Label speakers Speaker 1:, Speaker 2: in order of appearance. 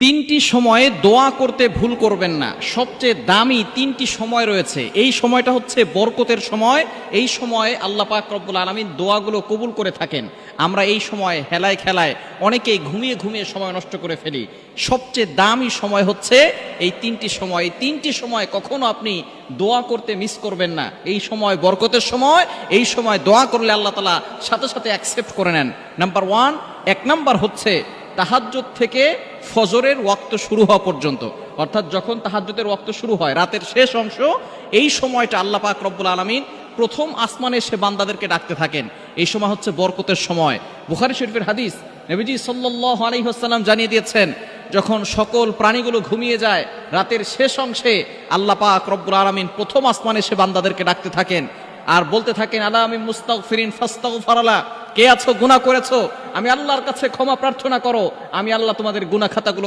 Speaker 1: তিনটি সময়ে দোয়া করতে ভুল করবেন না। সবচেয়ে দামি তিনটি সময় রয়েছে। এই সময়টা হচ্ছে বরকতের সময়। এই সময়ে আল্লাহ পাক রব্বুল আলামিন দোয়াগুলো কবুল করে থাকেন। আমরা এই সময় হেলায় খেলায় অনেকেই ঘুমিয়ে ঘুমিয়ে সময় নষ্ট করে ফেলি। সবচেয়ে দামি সময় হচ্ছে এই তিনটি সময়। এই তিনটি সময় কখনো আপনি দোয়া করতে মিস করবেন না। এই সময় বরকতের সময়, এই সময় দোয়া করলে আল্লাহ তাআলা সাথে সাথে অ্যাকসেপ্ট করে নেন। নাম্বার ওয়ান, এক নাম্বার হচ্ছে তাহাজ্জুদ থেকে ফজরের ওয়াক্ত শুরু হওয়া পর্যন্ত, অর্থাৎ যখন তাহাজ্জুদের ওয়াক্ত শুরু হয় রাতের শেষ অংশ, এই সময়টা আল্লাহ পাক রব্বুল আলামিন প্রথম আসমানে এসে বান্দাদেরকে ডাকতে থাকেন। এই সময় হচ্ছে বরকতের সময়। বুখারী শরীফের হাদিস, নবীজি সাল্লাল্লাহু আলাইহি ওয়াসাল্লাম জানিয়ে দিয়েছেন, যখন সকল প্রাণীগুলো ঘুমিয়ে যায় রাতের শেষ অংশে আল্লাহ পাক রব্বুল আলামিন প্রথম আসমানে এসে বান্দাদেরকে ডাকতে থাকেন আর বলতে থাকেন, আলা আমি মুস্তাগফিরিন ফাস্তাগফারালা, কে আছো গুনাহ করেছো, আমি আল্লাহর কাছে ক্ষমা প্রার্থনা করো, আমি আল্লাহ তোমাদের গুনাহ খাতাগুলো